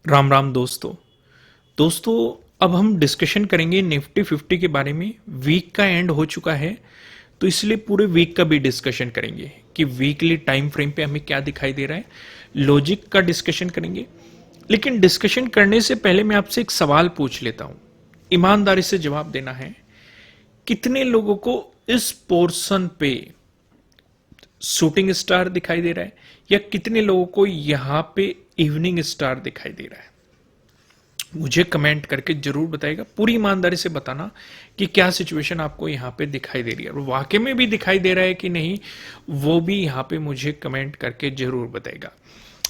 राम राम दोस्तों। अब हम डिस्कशन करेंगे निफ्टी 50 के बारे में। वीक का एंड हो चुका है तो इसलिए पूरे वीक का भी डिस्कशन करेंगे कि वीकली टाइम फ्रेम पे हमें क्या दिखाई दे रहा है। लॉजिक का डिस्कशन करेंगे, लेकिन डिस्कशन करने से पहले मैं आपसे एक सवाल पूछ लेता हूं, ईमानदारी से जवाब देना है। कितने लोगों को इस पोर्शन पे शूटिंग स्टार दिखाई दे रहा है, या कितने लोगों को यहां पे इवनिंग स्टार दिखाई दे रहा है? मुझे कमेंट करके जरूर बताइएगा, पूरी ईमानदारी से बताना कि क्या सिचुएशन आपको यहां पे दिखाई दे रही है और वाकई में भी दिखाई दे रहा है कि नहीं, वो भी यहां पे मुझे कमेंट करके जरूर बताएगा।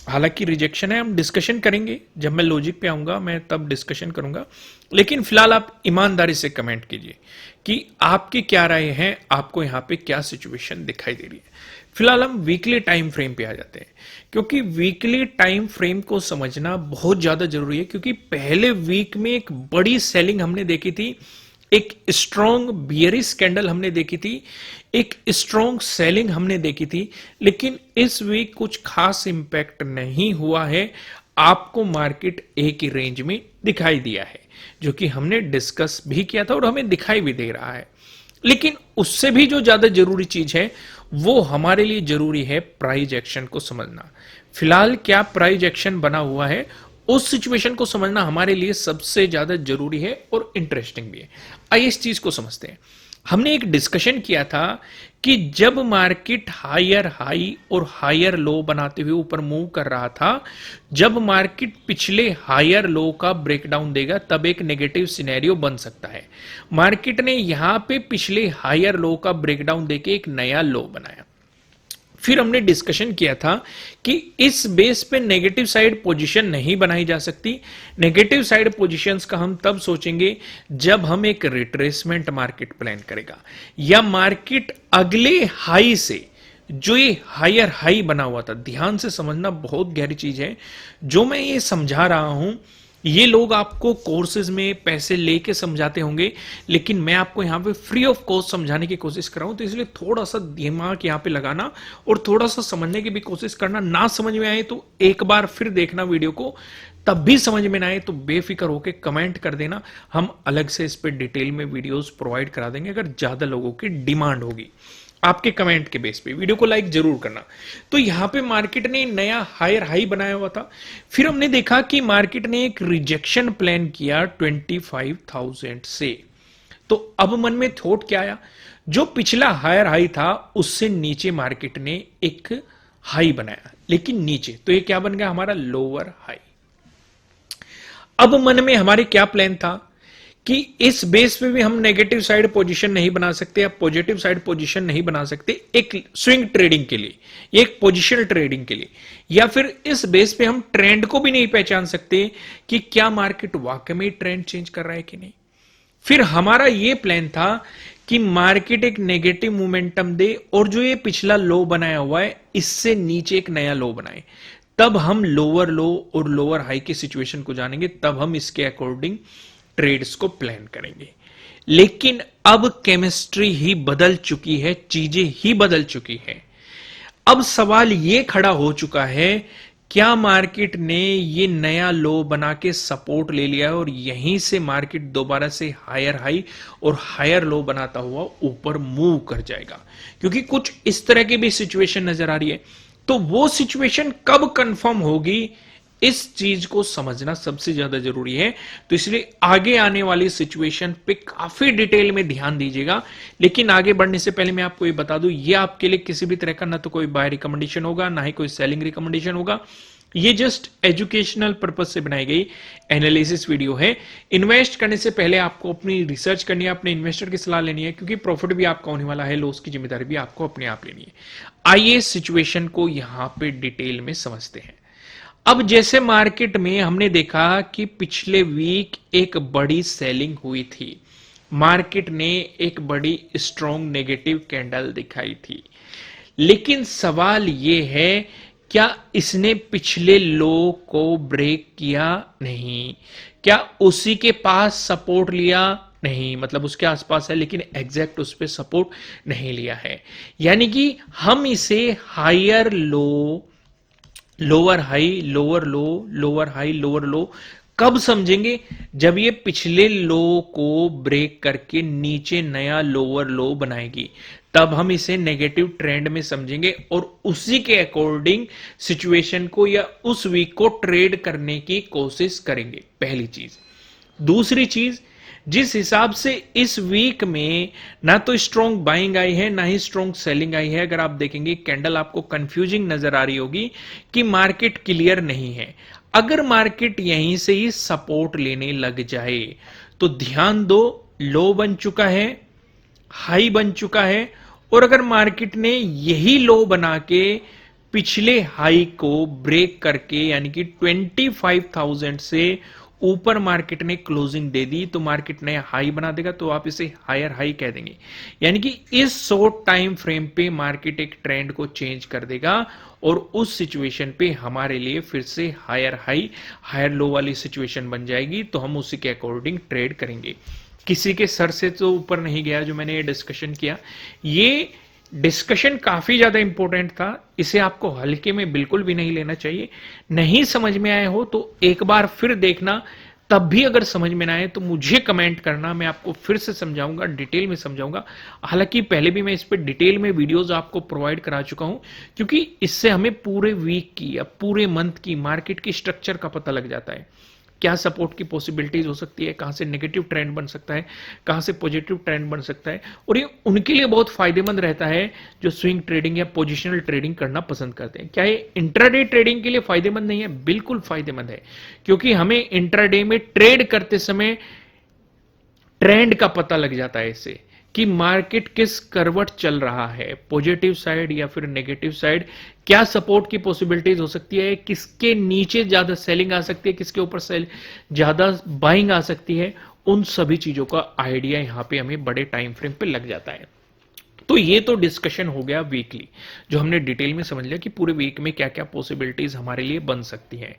हालांकि रिजेक्शन है, हम डिस्कशन करेंगे, जब मैं लॉजिक पे आऊंगा मैं तब डिस्कशन करूंगा, लेकिन फिलहाल आप ईमानदारी से कमेंट कीजिए कि आपकी क्या राय है, आपको यहां पे क्या सिचुएशन दिखाई दे रही है। फिलहाल हम वीकली टाइम फ्रेम पे आ जाते हैं, क्योंकि वीकली टाइम फ्रेम को समझना बहुत ज्यादा जरूरी है। क्योंकि पहले वीक में एक बड़ी सेलिंग हमने देखी थी, एक स्ट्रॉन्ग बियरिश कैंडल हमने देखी थी, एक स्ट्रॉन्ग सेलिंग हमने देखी थी, लेकिन इस वीक कुछ खास इंपैक्ट नहीं हुआ है। आपको मार्केट एक ही रेंज में दिखाई दिया है, जो कि हमने डिस्कस भी किया था और हमें दिखाई भी दे रहा है। लेकिन उससे भी जो ज्यादा जरूरी चीज है, वो हमारे लिए जरूरी है प्राइस एक्शन को समझना। फिलहाल क्या प्राइस एक्शन बना हुआ है, उस सिचुएशन को समझना हमारे लिए सबसे ज्यादा जरूरी है और इंटरेस्टिंग भी है। आइए इस चीज को समझते हैं। हमने एक डिस्कशन किया था कि जब मार्केट हायर हाई और हायर लो बनाते हुए ऊपर मूव कर रहा था, जब मार्केट पिछले हायर लो का ब्रेकडाउन देगा तब एक नेगेटिव सिनेरियो बन सकता है। मार्केट ने यहां पे पिछले हायर लो का ब्रेकडाउन देके एक नया लो बनाया। फिर हमने डिस्कशन किया था कि इस बेस पे नेगेटिव साइड पोजीशन नहीं बनाई जा सकती। नेगेटिव साइड पोजीशंस का हम तब सोचेंगे जब हम एक रिट्रेसमेंट मार्केट प्लान करेगा, या मार्केट अगले हाई से, जो ये हायर हाई बना हुआ था, ध्यान से समझना, बहुत गहरी चीज है जो मैं ये समझा रहा हूं। ये लोग आपको कोर्सेज में पैसे लेके समझाते होंगे, लेकिन मैं आपको यहां पे फ्री ऑफ कॉस्ट समझाने की कोशिश कर रहा हूं, तो इसलिए थोड़ा सा दिमाग यहां पे लगाना और थोड़ा सा समझने की भी कोशिश करना। ना समझ में आए तो एक बार फिर देखना वीडियो को, तब भी समझ में ना आए तो बेफिक्र होकर कमेंट कर देना। हम अलग से इस पे डिटेल में वीडियोस प्रोवाइड करा देंगे अगर ज्यादा लोगों की डिमांड होगी। आपके कमेंट के बेस पे वीडियो को लाइक जरूर करना। तो यहां पे मार्केट ने नया हायर हाई बनाया हुआ था। फिर हमने देखा कि मार्केट ने एक रिजेक्शन प्लान किया 25,000 से। तो अब मन में थॉट क्या आया, जो पिछला हायर हाई था उससे नीचे मार्केट ने एक हाई बनाया, लेकिन नीचे, तो ये क्या बन गया हमारा लोअर हाई। अब मन में हमारे क्या प्लान था कि इस बेस पे भी हम नेगेटिव साइड पोजीशन नहीं बना सकते या पॉजिटिव साइड पोजीशन नहीं बना सकते एक स्विंग ट्रेडिंग के लिए, एक पोजिशनल ट्रेडिंग के लिए, या फिर इस बेस पे हम ट्रेंड को भी नहीं पहचान सकते कि क्या मार्केट वाकई में ट्रेंड चेंज कर रहा है कि नहीं। फिर हमारा यह प्लान था कि मार्केट एक नेगेटिव मोमेंटम दे और जो ये पिछला लो बनाया हुआ है इससे नीचे एक नया लो बनाए, तब हम लोअर लो और लोअर हाई की सिचुएशन को जानेंगे, तब हम इसके अकॉर्डिंग ट्रेड्स को प्लान करेंगे। लेकिन अब केमिस्ट्री ही बदल चुकी है, चीजें ही बदल चुकी है। अब सवाल यह खड़ा हो चुका है, क्या मार्केट ने ये नया लो बना के सपोर्ट ले लिया है और यहीं से मार्केट दोबारा से हायर हाई और हायर लो बनाता हुआ ऊपर मूव कर जाएगा? क्योंकि कुछ इस तरह की भी सिचुएशन नजर आ रही है। तो वो सिचुएशन कब कंफर्म होगी, इस चीज को समझना सबसे ज्यादा जरूरी है। तो इसलिए आगे आने वाली सिचुएशन पे काफी डिटेल में ध्यान दीजिएगा। लेकिन आगे बढ़ने से पहले मैं आपको ये बता दूं, ये आपके लिए किसी भी तरह का ना तो कोई बाय रिकमेंडेशन होगा, ना ही कोई सेलिंग रिकमेंडेशन होगा। ये जस्ट एजुकेशनल पर्पज से बनाई गई एनालिसिस वीडियो है। इन्वेस्ट करने से पहले आपको अपनी रिसर्च करनी है, अपने इन्वेस्टर की सलाह लेनी है, क्योंकि प्रॉफिट भी आपका होने वाला है, लॉस की जिम्मेदारी भी आपको अपने आप लेनी है। आइए सिचुएशन को यहां पे डिटेल में समझते हैं। अब जैसे मार्केट में हमने देखा कि पिछले वीक एक बड़ी सेलिंग हुई थी, मार्केट ने एक बड़ी स्ट्रॉन्ग नेगेटिव कैंडल दिखाई थी, लेकिन सवाल यह है क्या इसने पिछले लो को ब्रेक किया? नहीं। क्या उसी के पास सपोर्ट लिया? नहीं, मतलब उसके आसपास है लेकिन एग्जैक्ट उस पर सपोर्ट नहीं लिया है। यानी कि हम इसे higher low lower high, lower low, lower high, lower low. कब समझेंगे? जब ये पिछले लो को ब्रेक करके नीचे नया लोअर लो बनाएगी, तब हम इसे नेगेटिव ट्रेंड में समझेंगे और उसी के अकॉर्डिंग सिचुएशन को या उस वीक को ट्रेड करने की कोशिश करेंगे। पहली चीज। दूसरी चीज, जिस हिसाब से इस वीक में ना तो स्ट्रॉन्ग बाइंग आई है ना ही स्ट्रॉन्ग सेलिंग आई है, अगर आप देखेंगे कैंडल आपको कंफ्यूजिंग नजर आ रही होगी कि मार्केट क्लियर नहीं है। अगर मार्केट यहीं से ही सपोर्ट लेने लग जाए तो ध्यान दो, लो बन चुका है, हाई बन चुका है, और अगर मार्केट ने यही लो बना के पिछले हाई को ब्रेक करके यानी कि 25,000 से ऊपर मार्केट ने क्लोजिंग दे दी तो मार्केट ने हाई बना देगा, तो आप इसे हायर हाई कह देंगे। यानी कि इस शॉर्ट टाइम फ्रेम पे मार्केट एक ट्रेंड को चेंज कर देगा और उस सिचुएशन पे हमारे लिए फिर से हायर हाई हायर लो वाली सिचुएशन बन जाएगी, तो हम उसी के अकॉर्डिंग ट्रेड करेंगे। किसी के सर से तो ऊपर नहीं गया जो मैंने ये डिस्कशन किया। ये डिस्कशन काफी ज्यादा इंपॉर्टेंट था, इसे आपको हल्के में बिल्कुल भी नहीं लेना चाहिए। नहीं समझ में आए हो तो एक बार फिर देखना, तब भी अगर समझ में ना आए तो मुझे कमेंट करना, मैं आपको फिर से समझाऊंगा, डिटेल में समझाऊंगा। हालांकि पहले भी मैं इस पर डिटेल में वीडियोस आपको प्रोवाइड करा चुका हूं, क्योंकि इससे हमें पूरे वीक की या पूरे मंथ की मार्केट की स्ट्रक्चर का पता लग जाता है। क्या सपोर्ट की पॉसिबिलिटीज हो सकती है, कहां से नेगेटिव ट्रेंड बन सकता है, कहां से पॉजिटिव ट्रेंड बन सकता है, और ये उनके लिए बहुत फायदेमंद रहता है जो स्विंग ट्रेडिंग या पोजिशनल ट्रेडिंग करना पसंद करते हैं। क्या ये इंट्राडे ट्रेडिंग के लिए फायदेमंद नहीं है? बिल्कुल फायदेमंद है, क्योंकि हमें इंट्राडे में ट्रेड करते समय ट्रेंड का पता लग जाता है इससे कि मार्केट किस करवट चल रहा है, पॉजिटिव साइड या फिर नेगेटिव साइड, क्या सपोर्ट की पॉसिबिलिटीज हो सकती है, किसके नीचे ज्यादा सेलिंग आ सकती है, किसके ऊपर सेल ज्यादा बाइंग आ सकती है। उन सभी चीजों का आइडिया यहां पे हमें बड़े टाइम फ्रेम पे लग जाता है। तो ये तो डिस्कशन हो गया वीकली, जो हमने डिटेल में समझ लिया कि पूरे वीक में क्या क्या पॉसिबिलिटीज हमारे लिए बन सकती हैं।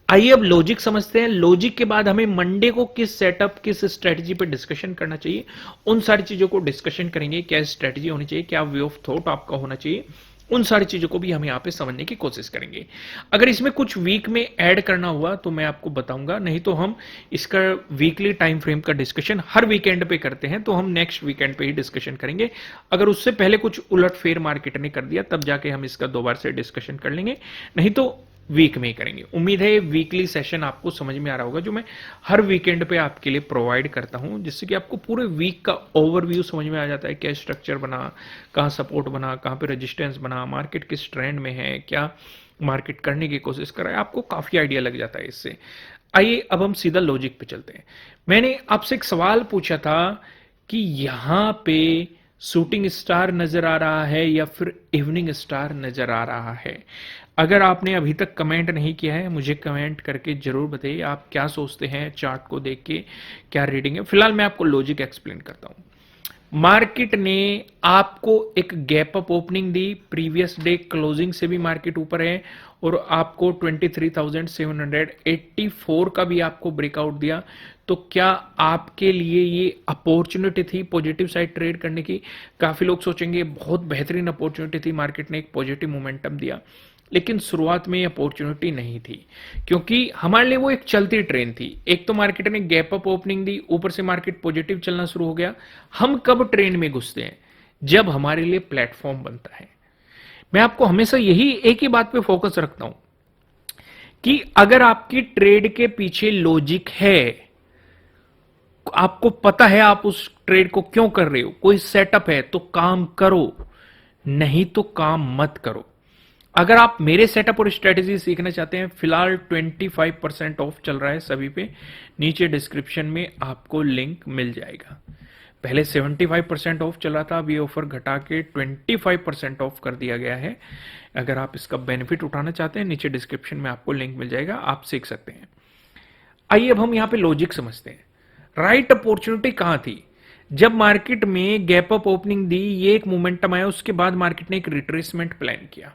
आइए अब लॉजिक समझते हैं। लॉजिक के बाद हमें मंडे को किस सेटअप किस स्ट्रेटजी पे डिस्कशन करना चाहिए, उन सारी चीजों को डिस्कशन करेंगे। क्या स्ट्रेटजी होनी चाहिए, क्या वे ऑफ थॉट आपका होना चाहिए, उन सारी चीजों को भी हम यहां पे समझने की कोशिश करेंगे। अगर इसमें कुछ वीक में ऐड करना हुआ तो मैं आपको बताऊंगा, नहीं तो हम इसका वीकली टाइम फ्रेम का डिस्कशन हर वीकेंड पे करते हैं, तो हम नेक्स्ट वीकेंड पे ही डिस्कशन करेंगे। अगर उससे पहले कुछ उलटफेर मार्केट ने कर दिया तब जाके हम इसका दोबारा से डिस्कशन कर लेंगे, नहीं तो वीक में ही करेंगे। उम्मीद है वीकली सेशन आपको समझ में आ रहा होगा, जो मैं हर वीकेंड पे आपके लिए प्रोवाइड करता हूं, जिससे कि आपको पूरे वीक का ओवरव्यू समझ में आ जाता है। क्या स्ट्रक्चर बना, कहां सपोर्ट बना, कहां पे रेजिस्टेंस बना, मार्केट किस ट्रेंड में है, क्या मार्केट करने की कोशिश कर रहा है, आपको काफी आइडिया लग जाता है इससे। आइए अब हम सीधा लॉजिक पे चलते हैं। मैंने आपसे एक सवाल पूछा था कि यहां पे शूटिंग स्टार नजर आ रहा है या फिर इवनिंग स्टार नजर आ रहा है। अगर आपने अभी तक कमेंट नहीं किया है, मुझे कमेंट करके जरूर बताइए आप क्या सोचते हैं चार्ट को देख के, क्या रीडिंग है। फिलहाल मैं आपको लॉजिक एक्सप्लेन करता हूं। मार्केट ने आपको एक गैप अप ओपनिंग दी, प्रीवियस डे क्लोजिंग से भी मार्केट ऊपर है, और आपको 23,784 का भी आपको ब्रेकआउट दिया। तो क्या आपके लिए ये अपॉर्चुनिटी थी पॉजिटिव साइड ट्रेड करने की? काफी लोग सोचेंगे बहुत बेहतरीन अपॉर्चुनिटी थी, मार्केट ने एक पॉजिटिव मोमेंटम दिया, लेकिन शुरुआत में अपॉर्चुनिटी नहीं थी, क्योंकि हमारे लिए वो एक चलती ट्रेन थी। एक तो मार्केट ने गैप अप ओपनिंग दी, ऊपर से मार्केट पॉजिटिव चलना शुरू हो गया। हम कब ट्रेन में घुसते हैं? जब हमारे लिए प्लेटफॉर्म बनता है। मैं आपको हमेशा यही एक ही बात पे फोकस रखता हूं कि अगर आपकी ट्रेड के पीछे लॉजिक है, आपको पता है आप उस ट्रेड को क्यों कर रहे हो, कोई सेटअप है, तो काम करो, नहीं तो काम मत करो। अगर आप मेरे सेटअप और स्ट्रेटेजी सीखना चाहते हैं, फिलहाल 25% ऑफ चल रहा है सभी पे, नीचे डिस्क्रिप्शन में आपको लिंक मिल जाएगा। पहले 75% ऑफ चला था, अब ये ऑफर घटा के 25% ऑफ कर दिया गया है। अगर आप इसका बेनिफिट उठाना चाहते हैं, नीचे डिस्क्रिप्शन में आपको लिंक मिल जाएगा, आप सीख सकते हैं। आइए अब हम यहां पे लॉजिक समझते हैं। राइट अपॉर्चुनिटी कहां थी? जब मार्केट में गैप अप ओपनिंग दी, ये एक मोमेंटम आया, उसके बाद मार्केट ने एक रिट्रेसमेंट प्लान किया,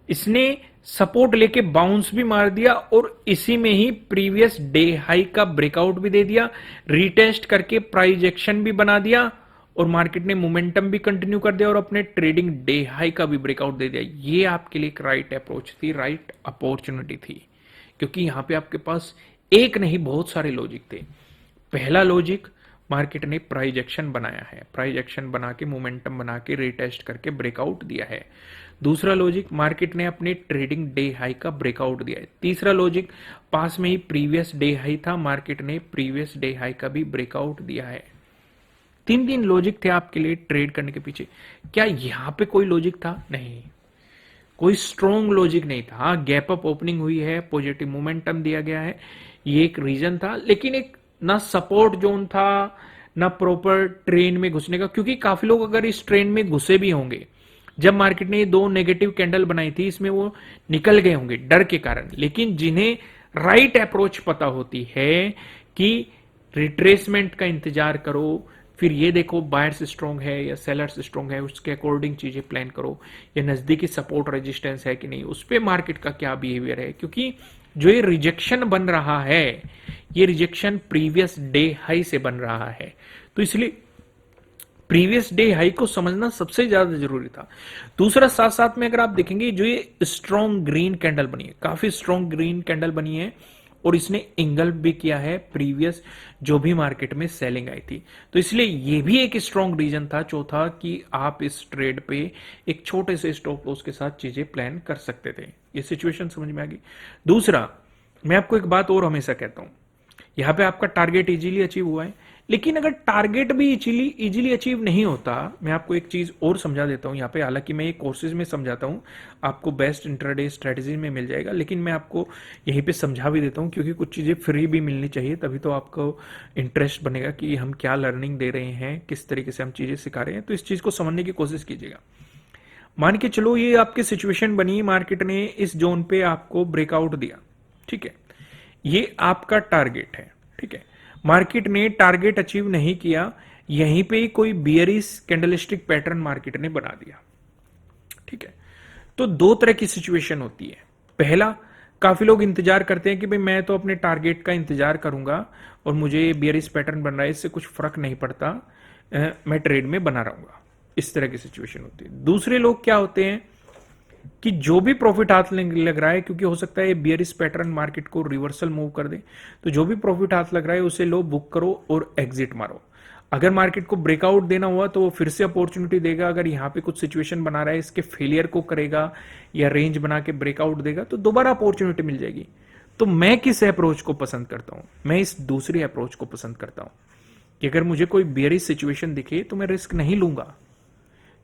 इसने सपोर्ट लेके बाउंस भी मार दिया और इसी में ही प्रीवियस डे हाई का ब्रेकआउट भी दे दिया, रीटेस्ट करके प्राइस एक्शन भी बना दिया, और मार्केट ने मोमेंटम भी कंटिन्यू कर दिया और अपने ट्रेडिंग डे हाई का भी ब्रेकआउट दे दिया, ये आपके लिए एक राइट अप्रोच थी, राइट अपॉर्चुनिटी थी, क्योंकि यहां पे आपके पास एक नहीं बहुत सारे लॉजिक थे। पहला लॉजिक, मार्केट ने प्राइस एक्शन बनाया है, प्राइस एक्शन बना के मोमेंटम बना के रीटेस्ट करके ब्रेकआउट दिया है। दूसरा लॉजिक, मार्केट ने अपने ट्रेडिंग डे हाई का ब्रेकआउट दिया है। तीसरा लॉजिक, पास में ही प्रीवियस डे हाई था, मार्केट ने प्रीवियस डे हाई का भी ब्रेकआउट दिया है। तीन तीन लॉजिक थे आपके लिए ट्रेड करने के पीछे। क्या यहां पे कोई लॉजिक था? नहीं, कोई स्ट्रॉन्ग लॉजिक नहीं था। हाँ, गैप अप ओपनिंग हुई है, पॉजिटिव मोमेंटम दिया गया है, ये एक रीजन था, लेकिन एक ना सपोर्ट जोन था ना प्रॉपर ट्रेन में घुसने का, क्योंकि काफी लोग अगर इस ट्रेन में घुसे भी होंगे, जब मार्केट ने ये दो नेगेटिव कैंडल बनाई थी इसमें वो निकल गए होंगे डर के कारण। लेकिन जिन्हें राइट अप्रोच पता होती है कि रिट्रेसमेंट का इंतजार करो, फिर ये देखो बायर्स स्ट्रॉन्ग है या सेलर्स स्ट्रॉन्ग है, उसके अकॉर्डिंग चीजें प्लान करो, या नजदीकी सपोर्ट रेजिस्टेंस है कि नहीं, उस पर मार्केट का क्या बिहेवियर है। क्योंकि जो ये रिजेक्शन बन रहा है, ये रिजेक्शन प्रीवियस डे हाई से बन रहा है, तो इसलिए प्रीवियस डे हाई को समझना सबसे ज्यादा जरूरी था। दूसरा, साथ साथ में अगर आप देखेंगे जो ये स्ट्रॉन्ग ग्रीन कैंडल बनी है, काफी स्ट्रॉन्ग ग्रीन कैंडल बनी है, और इसने इंगल्फ भी किया है प्रीवियस जो भी मार्केट में सेलिंग आई थी, तो इसलिए ये भी एक स्ट्रॉन्ग रीजन था चौथा कि आप इस ट्रेड पे एक छोटे से स्टॉप लॉस के साथ चीजें प्लान कर सकते थे। ये सिचुएशन समझ में आ गई। दूसरा, मैं आपको एक बात और हमेशा कहता हूं, यहां पे आपका टारगेट इजीली अचीव हुआ है, लेकिन अगर टारगेट भी इजीली अचीव नहीं होता, मैं आपको एक चीज और समझा देता हूं यहाँ पे। हालांकि मैं ये कोर्सेज में समझाता हूं, आपको बेस्ट इंट्राडे स्ट्रेटेजी में मिल जाएगा, लेकिन मैं आपको यहीं पे समझा भी देता हूं, क्योंकि कुछ चीजें फ्री भी मिलनी चाहिए, तभी तो आपको इंटरेस्ट बनेगा कि हम क्या लर्निंग दे रहे हैं, किस तरीके से हम चीजें सिखा रहे हैं। तो इस चीज को समझने की कोशिश कीजिएगा। मान के चलो ये आपकी सिचुएशन बनी, मार्केट ने इस जोन पे आपको ब्रेकआउट दिया, ठीक है, ये आपका टारगेट है, ठीक है, मार्केट ने टारगेट अचीव नहीं किया, यहीं पे ही कोई बियरिश कैंडलस्टिक पैटर्न मार्केट ने बना दिया, ठीक है। तो दो तरह की सिचुएशन होती है। पहला, काफी लोग इंतजार करते हैं कि भाई मैं तो अपने टारगेट का इंतजार करूंगा और मुझे ये बियरिश पैटर्न बन रहा है, इससे कुछ फर्क नहीं पड़ता, मैं ट्रेड में बना रहूंगा, इस तरह की सिचुएशन होती है। दूसरे लोग क्या होते हैं कि जो भी प्रॉफिट हाथ लग रहा है, क्योंकि हो सकता है ये बियरिश पैटर्न मार्केट को रिवर्सल मूव कर दे, तो जो भी प्रॉफिट हाथ लग रहा है उसे लो, बुक करो और एग्जिट मारो। अगर मार्केट को ब्रेकआउट देना हुआ तो वो फिर से अपॉर्चुनिटी देगा, अगर यहां पे कुछ सिचुएशन बना रहा है इसके फेलियर को करेगा या रेंज बना के ब्रेकआउट देगा तो दोबारा अपॉर्चुनिटी मिल जाएगी। तो मैं किस अप्रोच को पसंद करता हूं? मैं इस दूसरी अप्रोच को पसंद करता हूं कि अगर मुझे कोई बियरिश सिचुएशन दिखे तो मैं रिस्क नहीं लूंगा,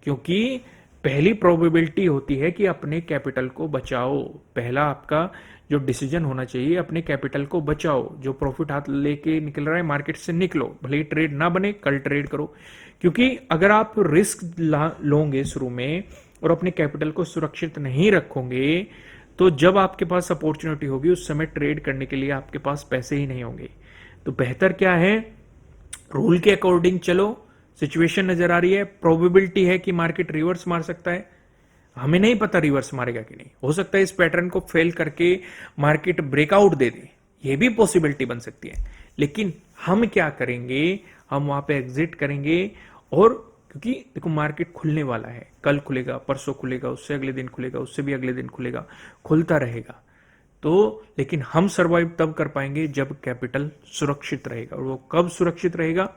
क्योंकि पहली प्रोबेबिलिटी होती है कि अपने कैपिटल को बचाओ। पहला आपका जो डिसीजन होना चाहिए, अपने कैपिटल को बचाओ, जो प्रॉफिट हाथ लेके निकल रहा है मार्केट से निकलो, भले ही ट्रेड ना बने कल ट्रेड करो। क्योंकि अगर आप रिस्क लोगे शुरू में और अपने कैपिटल को सुरक्षित नहीं रखोगे, तो जब आपके पास अपॉर्चुनिटी होगी उस समय ट्रेड करने के लिए आपके पास पैसे ही नहीं होंगे। तो बेहतर क्या है, रूल के अकॉर्डिंग चलो, सिचुएशन नजर आ रही है, प्रोबेबिलिटी है कि मार्केट रिवर्स मार सकता है, हमें नहीं पता रिवर्स मारेगा कि नहीं, हो सकता है इस पैटर्न को फेल करके मार्केट ब्रेकआउट दे दे, ये भी पॉसिबिलिटी बन सकती है। लेकिन हम क्या करेंगे, हम वहां पे एग्जिट करेंगे, और क्योंकि देखो मार्केट खुलने वाला है, कल खुलेगा, परसों खुलेगा, उससे अगले दिन खुलेगा, उससे भी अगले दिन खुलेगा, खुलता रहेगा। तो लेकिन हम सर्वाइव तब कर पाएंगे जब कैपिटल सुरक्षित रहेगा, और वो कब सुरक्षित रहेगा,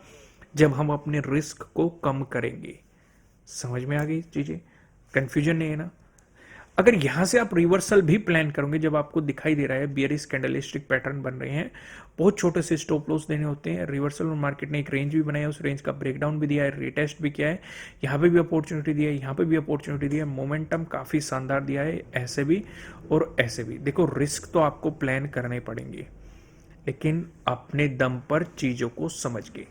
जब हम अपने रिस्क को कम करेंगे। समझ में आ गई चीजें, कंफ्यूजन नहीं है ना? अगर यहां से आप रिवर्सल भी प्लान करोगे, जब आपको दिखाई दे रहा है बियरिश कैंडलस्टिक पैटर्न बन रहे हैं, बहुत छोटे से स्टॉप लॉस देने होते हैं, रिवर्सल और मार्केट ने एक रेंज भी बनाया, उस रेंज का ब्रेकडाउन भी दिया है, रिटेस्ट भी किया है, यहां पे भी अपॉर्चुनिटी दिया है, यहां पे भी अपॉर्चुनिटी दिया है, मोमेंटम काफी शानदार दिया है, ऐसे भी और ऐसे भी। देखो रिस्क तो आपको प्लान करने पड़ेंगे, लेकिन अपने दम पर चीजों को समझ के।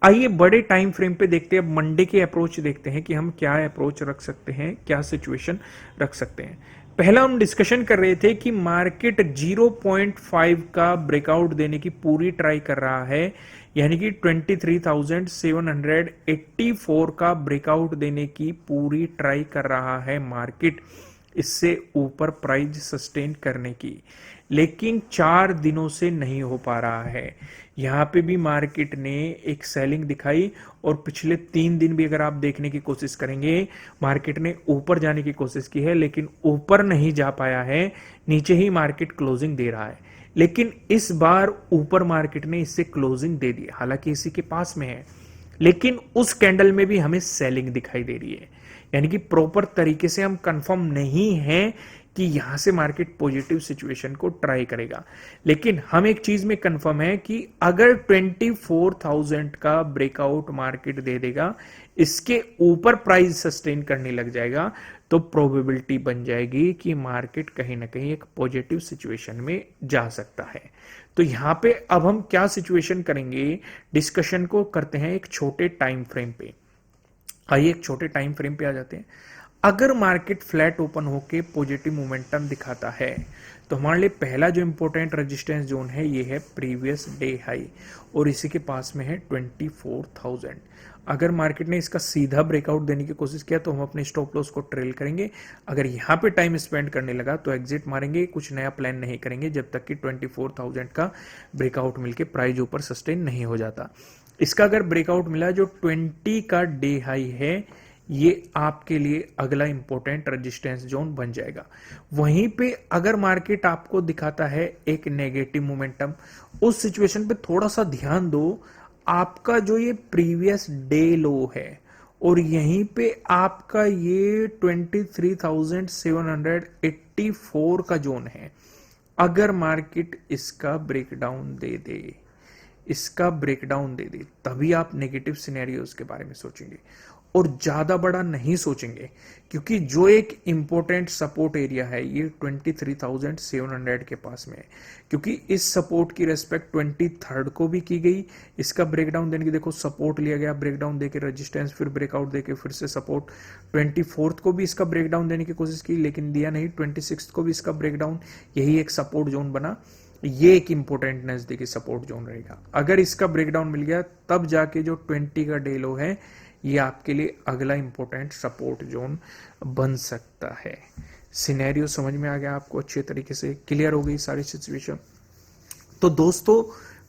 आइए बड़े टाइम फ्रेम पे देखते हैं, अब मंडे के अप्रोच देखते हैं कि हम क्या अप्रोच रख सकते हैं, क्या सिचुएशन रख सकते हैं। पहला हम डिस्कशन कर रहे थे कि मार्केट 0.5 का ब्रेकआउट देने की पूरी ट्राई कर रहा है, यानी कि 23,784 का ब्रेकआउट देने की पूरी ट्राई कर रहा है मार्केट। इससे ऊपर प्राइस सस्टेन करने की, लेकिन 4 दिनों से नहीं हो पा रहा है। यहाँ पे भी मार्केट ने एक सेलिंग दिखाई और पिछले 3 दिन भी अगर आप देखने की कोशिश करेंगे, मार्केट ने ऊपर जाने की कोशिश की है लेकिन ऊपर नहीं जा पाया है, नीचे ही मार्केट क्लोजिंग दे रहा है। लेकिन इस बार ऊपर मार्केट ने इससे क्लोजिंग दे दी, हालांकि इसी के पास में है, लेकिन उस कैंडल में भी हमें सेलिंग दिखाई दे रही है। यानी कि प्रॉपर तरीके से हम कंफर्म नहीं हैं कि यहां से मार्केट पॉजिटिव सिचुएशन को ट्राई करेगा, लेकिन हम एक चीज में कंफर्म है कि अगर 24,000 का ब्रेकआउट मार्केट दे देगा, इसके ऊपर प्राइस सस्टेन करने लग जाएगा, तो प्रोबेबिलिटी बन जाएगी कि मार्केट कहीं ना कहीं एक पॉजिटिव सिचुएशन में जा सकता है। तो यहां पे अब हम क्या सिचुएशन करेंगे, डिस्कशन को करते हैं एक छोटे टाइम फ्रेम पे। आइए एक छोटे टाइम फ्रेम पे आ जाते हैं। अगर मार्केट फ्लैट ओपन होके पॉजिटिव मोमेंटम दिखाता है, तो हमारे लिए पहला जो इंपॉर्टेंट रेजिस्टेंस जोन है ये है प्रीवियस डे हाई, और इसी के पास में है 24,000। अगर मार्केट ने इसका सीधा ब्रेकआउट देने की कोशिश किया तो हम अपने स्टॉप लॉस को ट्रेल करेंगे। अगर यहाँ पे टाइम स्पेंड करने लगा तो एग्जिट मारेंगे, कुछ नया प्लान नहीं करेंगे जब तक कि 24,000 का ब्रेकआउट मिलके प्राइस ऊपर सस्टेन नहीं हो जाता। इसका अगर ब्रेकआउट मिला, जो 20 का डे हाई है, ये आपके लिए अगला इंपॉर्टेंट रेजिस्टेंस जोन बन जाएगा। वहीं पे अगर मार्केट आपको दिखाता है एक नेगेटिव मोमेंटम, उस सिचुएशन पे थोड़ा सा ध्यान दो। आपका जो ये प्रीवियस डे लो है और यहीं पे आपका ये 23,784 का जोन है, अगर मार्केट इसका ब्रेकडाउन दे दे, तभी आप नेगेटिव सिनेरियोज के बारे में सोचेंगे और ज्यादा बड़ा नहीं सोचेंगे, क्योंकि जो एक इंपॉर्टेंट सपोर्ट एरिया है ये 23,700 के पास में है, क्योंकि इस सपोर्ट की रेस्पेक्ट 23rd को भी की गई। इसका ब्रेकडाउन देने की देखो, सपोर्ट लिया गया, ब्रेकडाउन देके रेजिस्टेंस, फिर ब्रेकआउट देके फिर से सपोर्ट। 24th को भी इसका ब्रेकडाउन देने की कोशिश की लेकिन दिया नहीं, 26th को भी इसका ब्रेकडाउन, यही एक सपोर्ट जोन बना। ये एक इंपॉर्टेंट नजदीकी सपोर्ट जोन रहेगा। अगर इसका ब्रेकडाउन मिल गया तब जाके जो 20 का डे लो है, ये आपके लिए अगला इंपॉर्टेंट सपोर्ट जोन बन सकता है। सिनेरियो समझ में आ गया आपको, अच्छे तरीके से क्लियर हो गई सारी सिचुएशन। तो दोस्तों,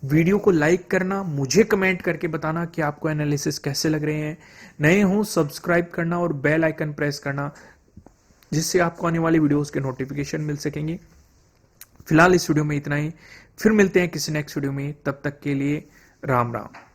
वीडियो को लाइक करना, मुझे कमेंट करके बताना कि आपको एनालिसिस कैसे लग रहे हैं। नए हो सब्सक्राइब करना और बेल आइकन प्रेस करना, जिससे आपको आने वाली वीडियोस के नोटिफिकेशन मिल सकेंगे। फिलहाल इस वीडियो में इतना ही, फिर मिलते हैं किसी नेक्स्ट वीडियो में, तब तक के लिए राम राम।